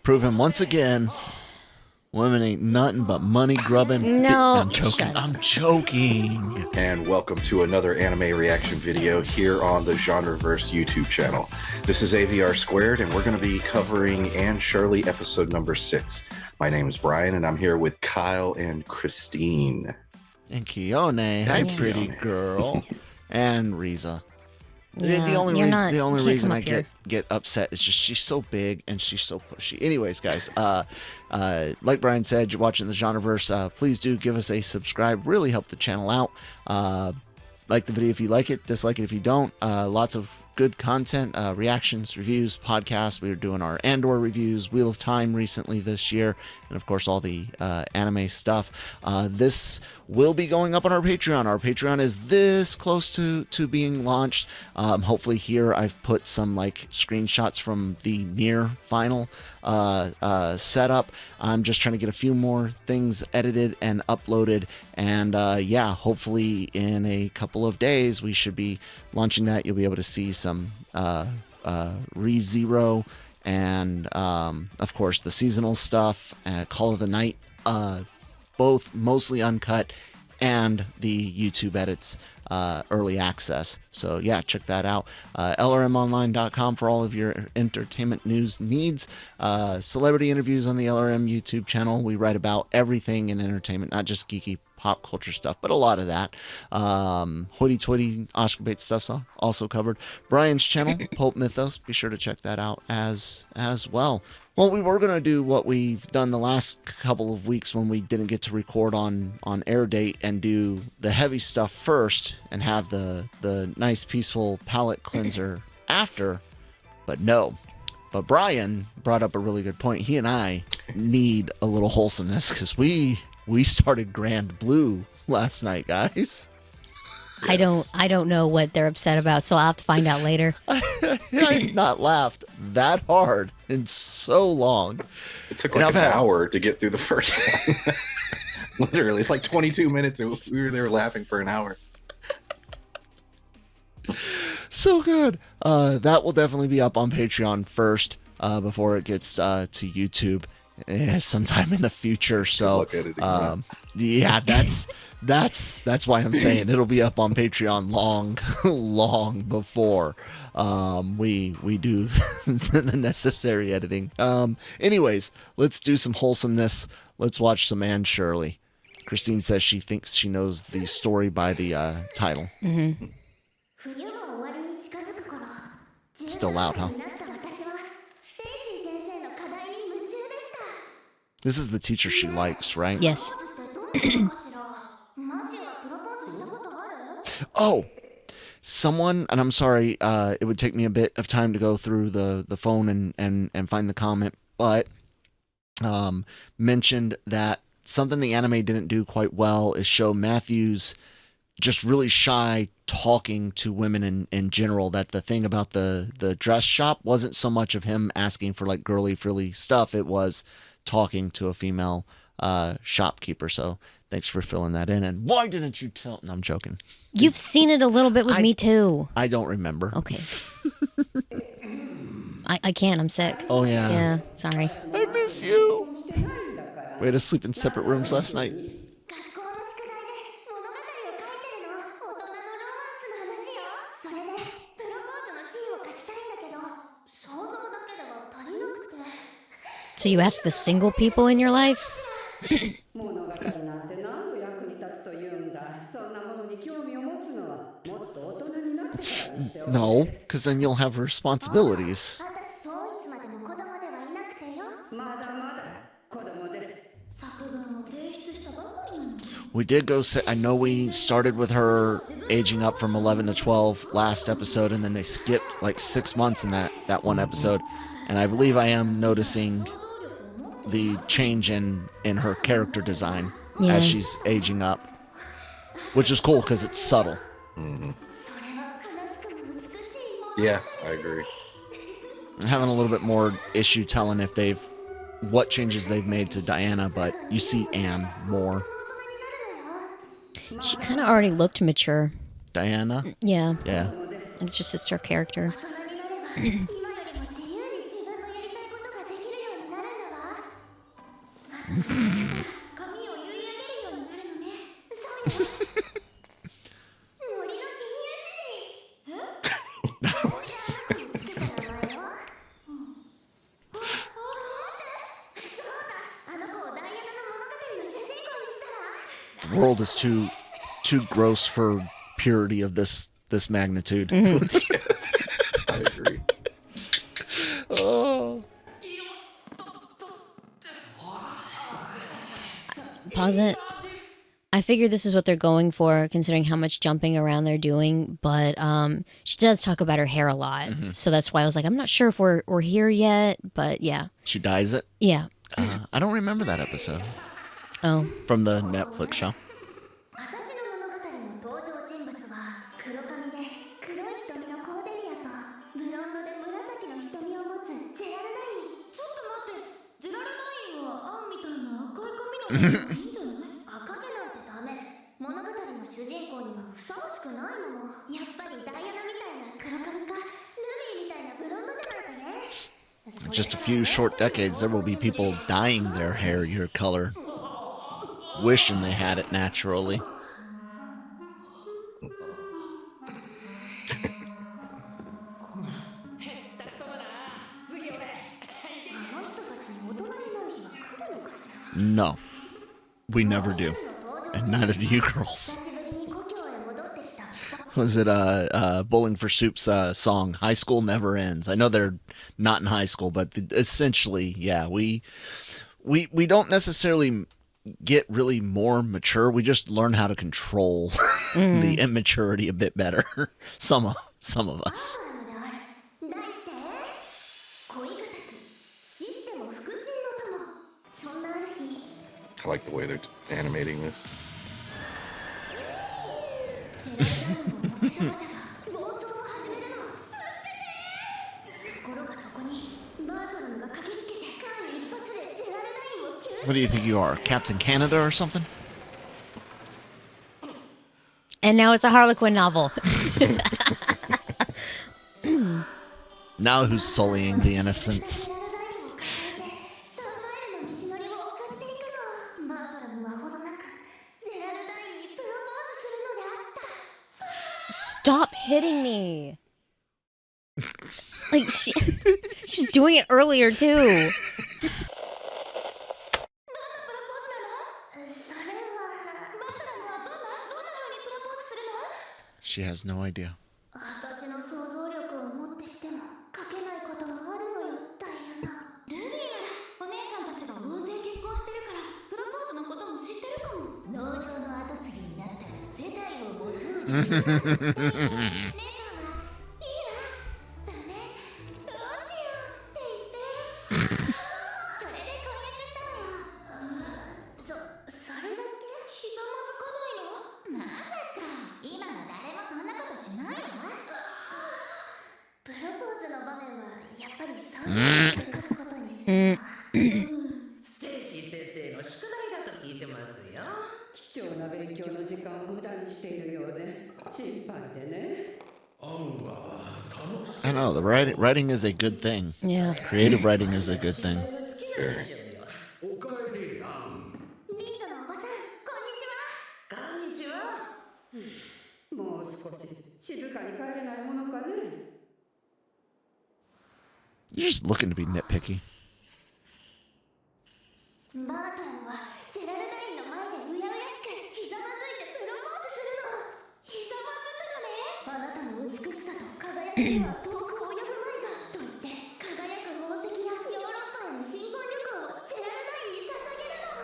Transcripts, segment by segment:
Proving once again, women ain't nothing but money grubbing. No, I'm joking. I'm joking. And welcome to another anime reaction video here on the Genreverse YouTube channel. This is AVR2, and we're going to be covering Anne Shirley episode number 6. My name is Brian, and I'm here with Kyle and Christine. And Kione, hi, Yes. pretty girl. And Riza. Yeah, the only you're reason, not- the only can't reason come I up here. get upset is just she's so big and she's so pushy. Anyways, guys, like Brian said, you're watching the Genreverse. Please do give us a subscribe. Really help the channel out. Like the video if you like it. Dislike it if you don't. Lots of good content, reactions, reviews, podcasts. We were doing our Andor reviews, Wheel of Time recently this year, and of course all the anime stuff. This will be going up on our Patreon. Our Patreon is this close to being launched. Hopefully here I've put some like screenshots from the near final setup. I'm just trying to get a few more things edited and uploaded, and yeah, hopefully in a couple of days we should be launching that. You'll be able to see some ReZero and of course the seasonal stuff, Call of the Night, both mostly uncut, and the YouTube edits, early access. So yeah, check that out. LRMonline.com for all of your entertainment news needs. Celebrity interviews on the LRM YouTube channel. We write about everything in entertainment, not just geeky pop culture stuff, but a lot of that. Hoity-toity Oscar bait stuff's also covered. Brian's channel, Pulp Mythos, be sure to check that out as well. Well, we were going to do what we've done the last couple of weeks when we didn't get to record on air date and do the heavy stuff first and have the nice peaceful palate cleanser after, but no. But Brian brought up a really good point. He and I need a little wholesomeness because we started Grand Blue last night, guys. I don't know what they're upset about, so I'll have to find out later. I've not laughed that hard in so long. It took like an hour to get through the first one. Literally, it's like 22 minutes, and we were there laughing for an hour. So good. That will definitely be up on Patreon first before it gets to YouTube sometime in the future. So yeah, that's why I'm saying it'll be up on Patreon long before we do the necessary editing. Anyways, let's do some wholesomeness. Let's watch some Anne Shirley. Christine says she thinks she knows the story by the title. Mm-hmm. Still loud, huh? This is the teacher she likes, right? Yes. Oh, someone, and I'm sorry, it would take me a bit of time to go through the phone and find the comment, but mentioned that something the anime didn't do quite well is show Matthew's just really shy talking to women in general. That the thing about the dress shop wasn't so much of him asking for like girly frilly stuff, it was talking to a female shopkeeper. So thanks for filling that in. And why didn't you tell? No, I'm joking. You've seen it a little bit with me too. I don't remember. Okay. I can't. I'm sick. Oh yeah. Yeah. Sorry. I miss you. We had to sleep in separate rooms last night. So you ask the single people in your life? No, because then you'll have responsibilities. We did go say, I know we started with her aging up from 11 to 12 last episode, and then they skipped like 6 months in that one episode. And I believe I am noticing the change in her character design as she's aging up, which is cool because it's subtle. Mm-hmm. Yeah, I agree. I'm having a little bit more issue telling if what changes they've made to Diana, but you see Anne more. She kind of already looked mature. Diana? Yeah. Yeah. It's just her character. The world is too gross for purity of this magnitude. Yes, I agree. Oh. Pause it. I figure this is what they're going for, considering how much jumping around they're doing. But she does talk about her hair a lot, so that's why I was like, I'm not sure if we're here yet. But yeah, She dyes it. yeah. I don't remember that episode Oh, from the Netflix show. 私の物語の登場人物は黒髪で黒い瞳のコーデリアとブロンドで紫の瞳を持つジェラルダイン。ちょっと待って、ジェラルダインはアンみたいな赤い髪の方がいいんじゃない？赤毛なんてダメ。物語の主人公にはふさわしくないもの。やっぱりダイアナみたいな黒髪かルビーみたいなブロンドじゃないとね。 In just a few short decades, there will be people dyeing their hair your color, wishing they had it naturally. No, we never do, and neither do you girls. Was it Bowling for Soup's song "High School Never Ends"? I know they're not in high school, but essentially, yeah, we don't necessarily get really more mature. We just learn how to control the immaturity a bit better. Some of us. I like the way they're animating this. What do you think you are, Captain Canada or something? and now it's a Harlequin novel. Now who's sullying the innocence? Stop hitting me. Like she was doing it earlier too. She has no idea. 私の想像力をもってしても書けないことはあるのよ、ダイアナ。ルビーならお姉さんたちが大勢結婚してるからプロポーズのことも知ってるかも。農場の跡継ぎになったら世代を持とうじゃない。姉さんはいいわ。ダメ、どうしようって言って。それで婚約したのよ。それだけ？ひざまずかないの？まさか今の誰もそんなことしないわ。プロポーズの場面はやっぱりそういうのを書くことにするわ。ステイシー先生の宿題だと聞いてますよ。貴重な勉強の時間を無駄にしているようで心配でね。 I know the writing is a good thing. Yeah. Creative writing is a good thing. おかえり、アン。リンドのおばさん、こんにちは。こんにちは。もう少し静かに帰れないものかね。 You're just looking to be nitpicky. バートラムはジェラルダインの前でうやうやしくひざまずいてプロポーズするの。ひざまずくのね。あなたの美しさと輝きには遠く及ぶまいがと言って輝く宝石やヨーロッパへの新婚旅行をジェラルダインに捧げるの。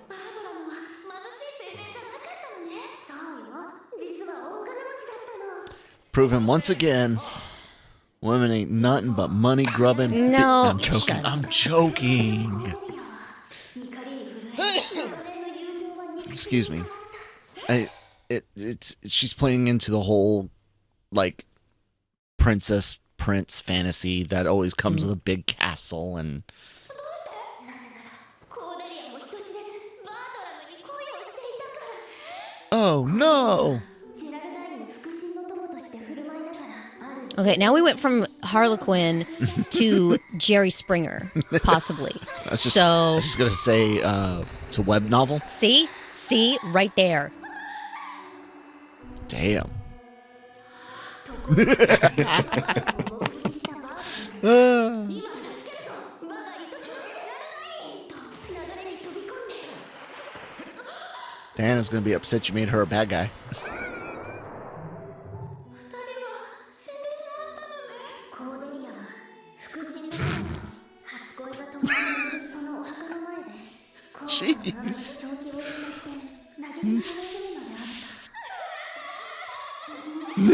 バートラムは貧しい青年じゃなかったのね。そうよ、実は大金持ちだったの。 Proving once again, women ain't nothing but money grubbing. No. I'm joking. Shut up. I'm joking. Excuse me. She's playing into the whole like princess prince fantasy that always comes with a big castle and なぜならコーデリアも人知れずバートラムに恋をしていたから。 oh no. ジェラルダインの腹心の友として振る舞いながらある日 Okay, now we went from Harlequin to Jerry Springer, possibly. I was So, just gonna say to web novel. see, right there. Damn. 目撃したバーバラ今助けるぞ我が愛しは見せられないと流れに飛び込んで Diana's gonna be upset you made her a bad guy. 二人は死んでしまったのねコーデリアは腹心の中に初恋が共にいるそのお墓の前でコーデが正気を失って嘆き倒れるのであった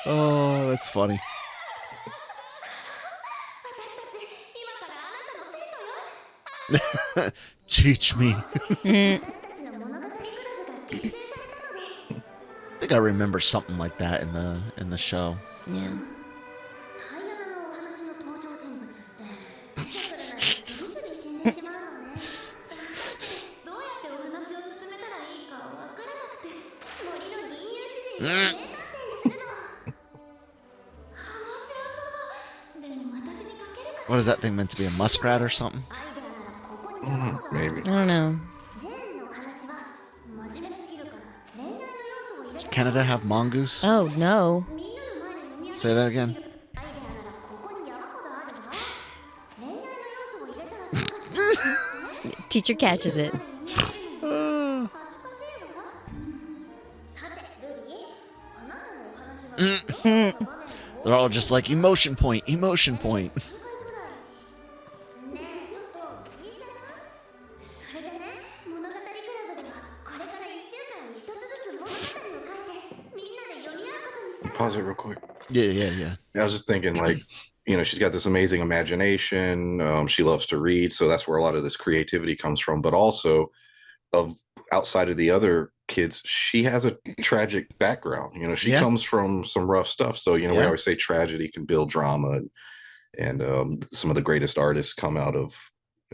Oh, that's funny. 私たち今からあなたの生徒よ Teach me. 私たちの物語クラブが結成されたのです I think I remember something like that in the show. Yeah. ダイアナのお話の登場人物って出てくるのに次々死んでしまうのねどうやってお話を進めたらいいかわからなくて森の銀融詩人が名探偵にするの面白そうでも私に書けるかし What ら is that thing meant to be, a muskrat or something? アイデアならここに山ほどある Maybe. I don't know. ジェーンのお話は真面目すぎるから恋愛の要素を入れ Does た Canada have mongoose? Oh, no. みんなの前で読み上げ Say that again. アイデアならここに山ほどあるわ恋愛の要素を入れたらどうかしら Teacher catches it. 恥ずかしいわさてルリーあなたのお話はどんな場面を They're all just like emotion point, emotion point. 3回ぐらいねえちょっと聞いてそれでね物語クラブではこれから1週間に1つずつ物語を書いてみんなで読み合うことにしたの Pause it real quick. Yeah. I was just thinking, like, you know, she's got this amazing imagination. She loves to read, so that's where a lot of this creativity comes from. But also, of outside of the other kids, she has a tragic background. You know, she Yeah. comes from some rough stuff. So, you know, we Yeah. always say tragedy can build drama, and some of the greatest artists come out of,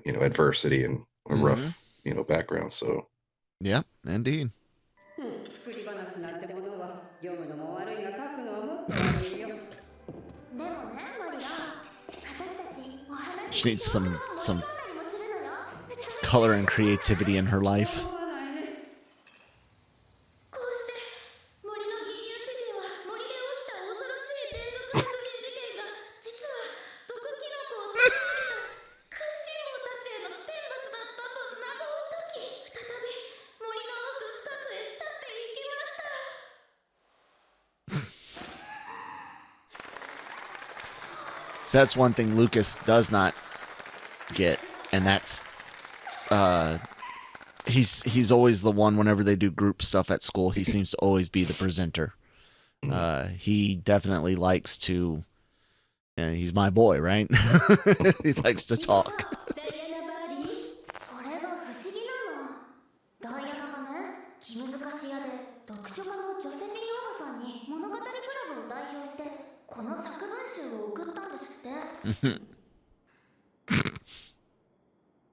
you know, adversity and a rough, you know, background. So, Yep, indeed. 作り話なんてものは読むのも悪いが書くのはもっと悪いよ。でもねマリラ私たちお話 She needs some 読んだりもするのよ color and creativity in her life. 思わないね。こうして森の銀融詩人は森で起きた恐ろしい連続殺人事件が実は毒キノコを食べられた食いしん坊たちへの天罰だったと謎を解き再び森の奥深くへ去っていきました So that's one thing Lucas does not get, and that's he's always the one whenever they do group stuff at school. He seems to always be the presenter. He definitely likes to. And he's my boy, right? He likes to talk. ダイアナ・バーリーそれが不思議なのダイアナがね気難し屋で読書家のジョセフィン・おばさんに物語クラブを代表してこの作文集を送ったんですって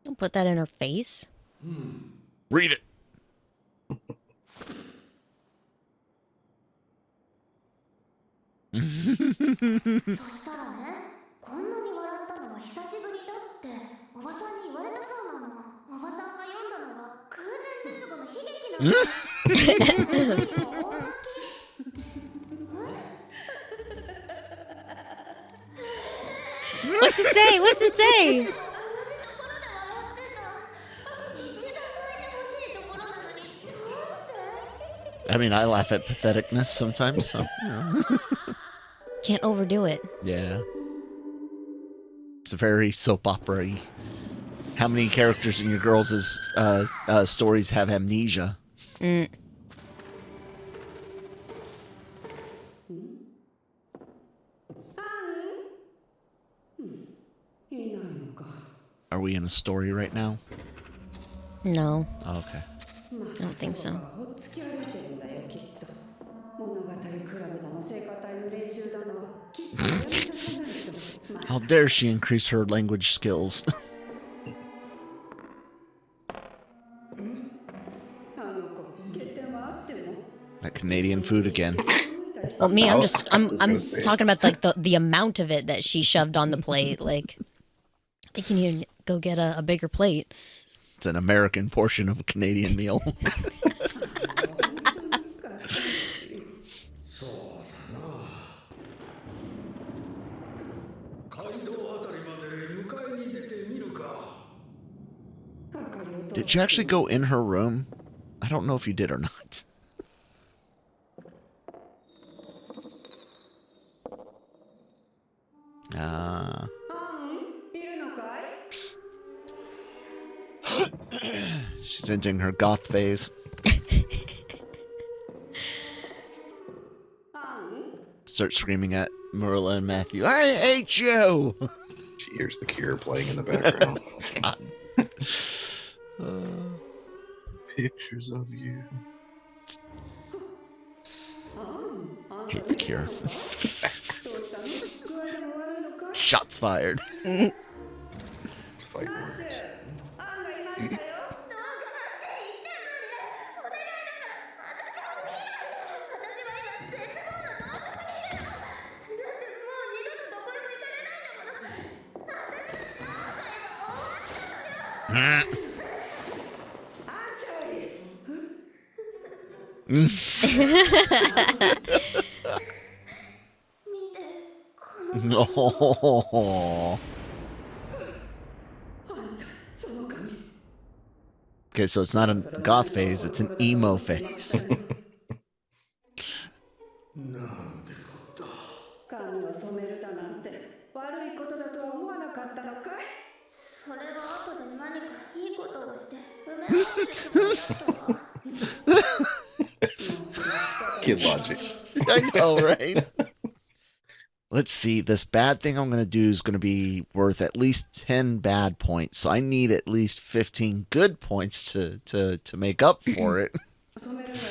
Don't put that in her face. Read it. そしたらねこんなに笑ったのは久しぶりだっておばさんに言われたそうなのおばさんが読んだのが空前絶後の悲劇なの大泣き What's it say? What's it say? 同じところで笑ってた一番泣いてほしいところなのにどうして I mean, I laugh at patheticness sometimes, so you know. Can't overdo it. Yeah. It's very soap opera-y. How many characters in your girls' stories have amnesia? いないのか。 Are we in a story right now? No, Oh, okay. I don't think so. ほっつき歩いてるんだよきっと。物語クラブだの聖歌隊の練習だのきっとやめさせないと。ま How dare she increase her language skills? あの子欠点はあっても That Canadian food again. Well, me, I'm I was gonna say. talking about like the amount of it that she shoved on the plate. Like, I think you need to go get a bigger plate. It's an American portion of a Canadian meal. そうさな。街道あたりまで迎えに出てみるか。 Did you actually go in her room? I don't know if you did or not. Ah. いるのかい She's entering her goth phase. Start screaming at Marilla and Matthew, I hate you! She hears the Cure playing in the background. God. Pictures of you. Hate the Cure. どうしたの具合でも悪いのか Shots fired. Fight words. アンがいましたよなんかあっちに行って無理ねお願いだから私を見ないで私は今絶望のどん底にいるのだってもう二度とどこにも行かれないんだもの私の生涯は終わったのよアンシャリー見てこの Oh. あんたその髪 Okay, so it's not a goth phase, it's an emo phase. なんてこった。髪を染めるだなんて悪いことだとは思わなかったのかいそれは後で何かいいことをして埋め合わせるつもりだったわ Kid logic. I know, right? Let's see. This bad thing I'm going to do is going to be worth at least 10 bad points. So I need at least 15 good points to make up for it. 染めるなら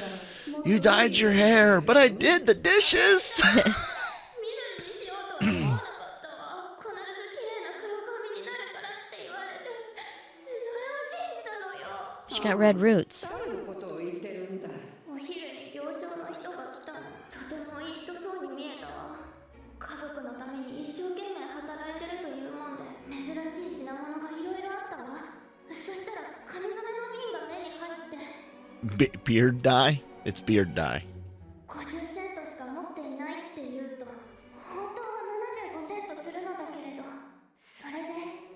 もっと You dyed your hair, but I did the dishes. 緑にしようとは思わなかったわ必ず綺麗な黒髪になるからって言われてそれを信じたのよ She got red roots. 誰のことを言ってるんだお昼に行商の人が来たのとてもいい人そうに見えたわ家族のために一生懸命働いてるというもんで珍しい品物がいろいろあったわそしたら髪染めの瓶が目に入って Beard dye? It's beard dye. 50セントしか持っていないって言うと本当は75セントするのだけれどそれで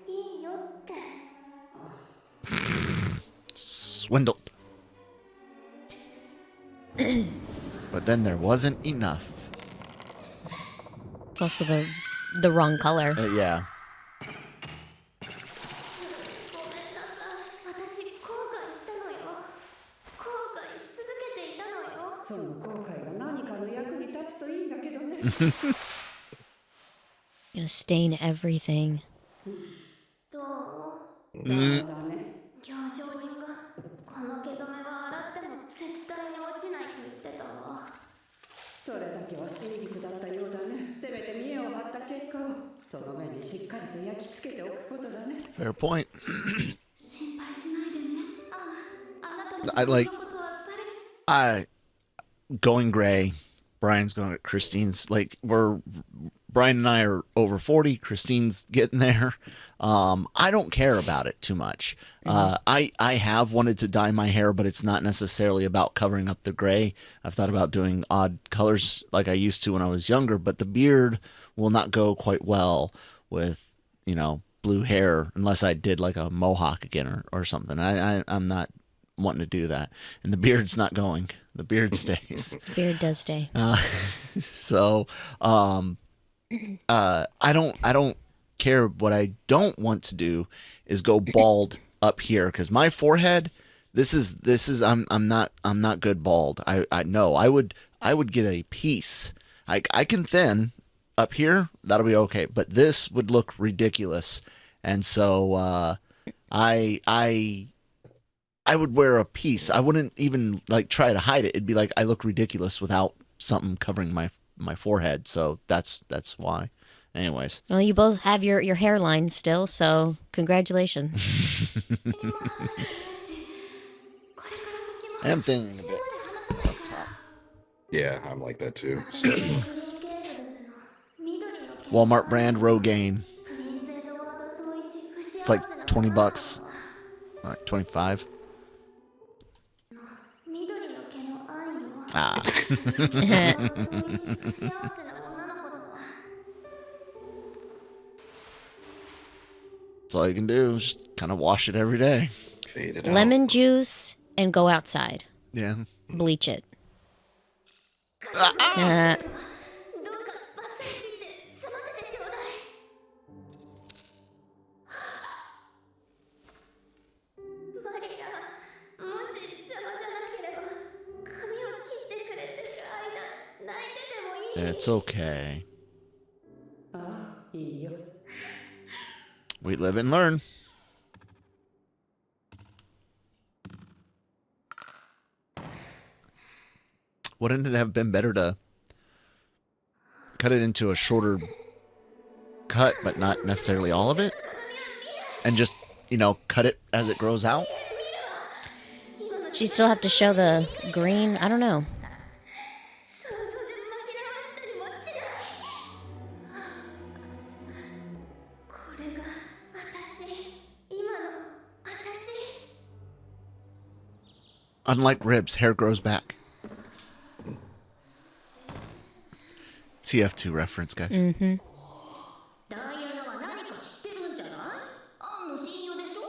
いいよって Swindled. But then there wasn't enough. It's also the wrong color. Yeah. ごめんなさい私後悔したのよ後悔し続けていたのよその後悔が何かの役に立つといいんだけどね Gonna stain everything. どうだね行商人がこの毛染めは洗っても絶対に落ちないと言ってたわそれだけは真実だったようだねせめて見栄を張った結果をその目にしっかりと焼き付けておくことだね Fair point. 心配しないでねあなたの I like- ことは誰 Going gray. Brian's going at Christine's. Like, Brian and I are over 40. Christine's getting there. I don't care about it too much. I have wanted to dye my hair, but it's not necessarily about covering up the gray. I've thought about doing odd colors like I used to when I was younger, but the beard will not go quite well with, blue hair unless I did like a mohawk again or something. I'm not wanting to do that. And the beard's not going. The beard stays. Beard does stay. So I don't care. What I don't want to do is go bald up here because my forehead. This is I'm not good bald. I know I would get a piece. I can thin up here. That'll be okay. But this would look ridiculous, and so I would wear a piece. I wouldn't even like try to hide it. It'd be like I look ridiculous without something covering my forehead. So that's why. Anyways. Well, you both have your hairline still, so congratulations. I am thinking a bit up top. Yeah, I'm like that too. So, Walmart brand Rogaine. It's like $20, like 25. Ah. That's all you can do. Just kind of wash it every day. fade it out. Lemon juice and go outside. Yeah. Bleach it. どうかバッサリ切って済ませてちょうだい。マリア、もし邪魔じゃなければ髪を切ってくれてる間泣いててもいい？ It's okay. ああ、いいよ。 We live and learn. Wouldn't it have been better to cut it into a shorter cut, but not necessarily all of it? And just, cut it as it grows out? Do you still have to show the green? I don't know. 想像で紛らわしたりもしない。これが私、今の私。 Unlike ribs, hair grows back. TF2 reference, guys. ダイアナは何か知ってるんじゃない？アンの親友でしょ？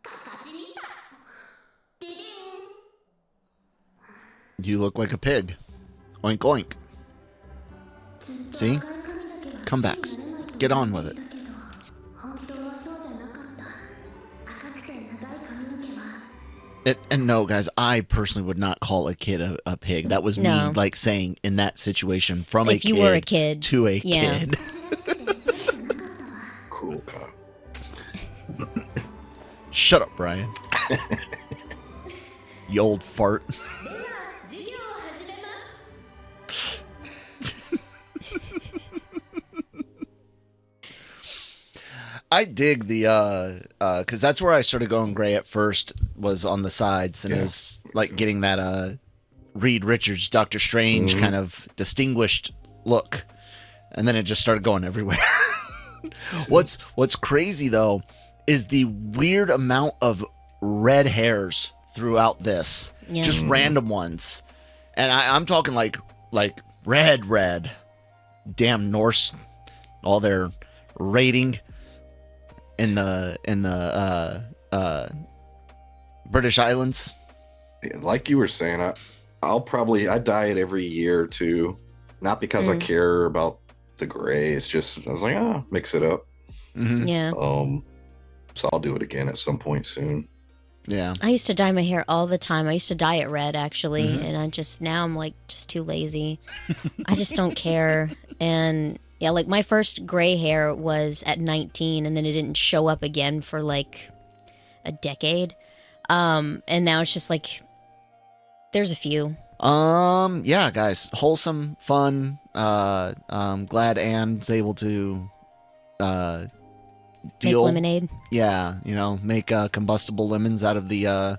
かかしみた。ででん。 You look like a pig. Oink oink. See? Comebacks. Get on with it. 本当はそうじゃなかった。赤くて長い髪の毛は。 And no, guys, I personally would not call a kid a pig. That was me, No. like, saying in that situation from If you were a kid, to a yeah. kid. Cruel cop. Shut up, Brian. You old fart. では授業を始めます。 I dig the because that's where I started going gray at first, was on the sides, and Yeah. is like getting that Reed Richards Doctor Strange kind of distinguished look, and then it just started going everywhere. What's crazy though is the weird amount of red hairs throughout this, Yeah. just random ones, and I'm talking like red, damn Norse, all their rating in the British Islands. Yeah, like you were saying, I dye it every year or two, not because I care about the gray. It's just I was like, mix it up. Mm-hmm. Yeah. So I'll do it again at some point soon. Yeah. I used to dye my hair all the time. I used to dye it red, actually, and now I'm like just too lazy. I just don't care. And yeah, like my first gray hair was at 19, and then it didn't show up again for like a decade. And now it's just like there's a few. Yeah, guys, wholesome, fun. Glad Anne's able to Make deal. lemonade. Yeah, make combustible lemons out of the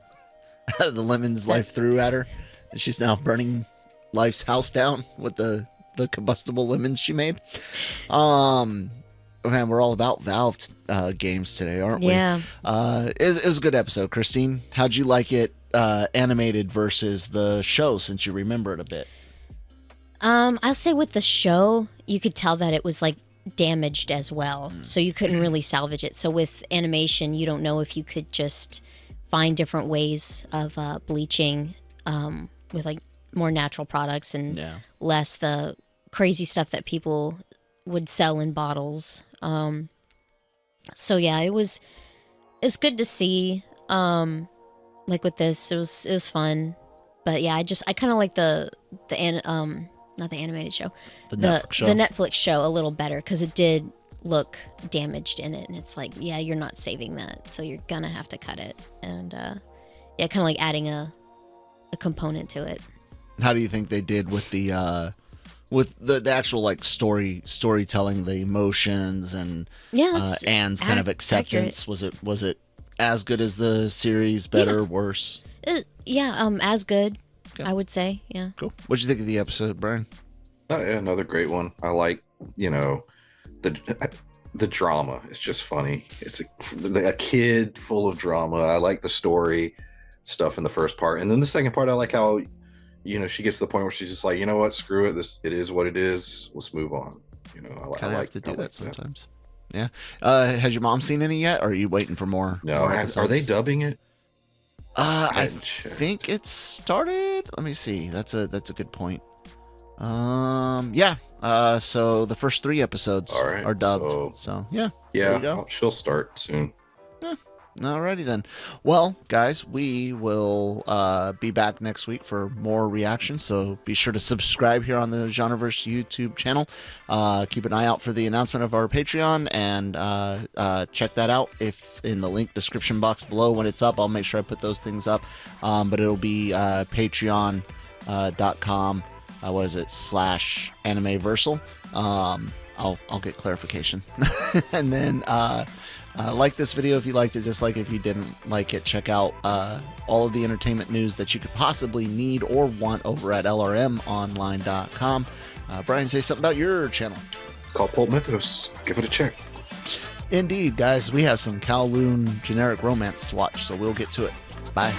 lemons life threw at her, and she's now burning Life's house down with the combustible lemons she made. Man, we're all about Valve games today, aren't we? Yeah. It was a good episode. Christine, how'd you like it animated versus the show, since you remember it a bit? I'll say with the show, you could tell that it was like damaged as well, so you couldn't really salvage it. So with animation, you don't know if you could just find different ways of bleaching with like more natural products and less the crazy stuff that people would sell in bottles. So yeah, it's good to see. Like with this, it was fun, but yeah, I kind of like not the animated show, The Netflix show. the Netflix show a little better, because it did look damaged in it, and it's like, yeah, you're not saving that, so you're gonna have to cut it, and yeah, kind of like adding a component to it. How do you think they did with the actual like storytelling, the emotions, and Yeah, that's Anne's kind of acceptance? Was it as good as the series? Better, worse? Yeah, as good. I would say, yeah. Cool. What'd you think of the episode, Brian? Oh, yeah, another great one. I like, the drama is just funny. It's a kid full of drama. I like the story stuff in the first part, and then the second part, I like how, she gets to the point where she's just like, you know what, screw it. It is what it is. Let's move on. I like to do that sometimes. Yeah. Has your mom seen any yet, or are you waiting for more? No. Are they dubbing it? I think it started. Let me see. That's a good point. Yeah. So the first 3 episodes are dubbed. So yeah. Yeah. There you go. She'll start soon. Yeah. Alrighty then. Well, guys, we will be back next week for more reactions. So be sure to subscribe here on the Genreverse YouTube channel. Keep an eye out for the announcement of our Patreon, and check that out. If in the link description box below when it's up, I'll make sure I put those things up. But it'll be patreon.com. /animeversal. I'll get clarification. And then like this video if you liked it, dislike it if you didn't like it. Check out all of the entertainment news that you could possibly need or want over at lrmonline.com. Brian, say something about your channel. It's called Pulp Mythos. Give it a check. Indeed, guys, we have some Kowloon generic romance to watch, so we'll get to it. Bye.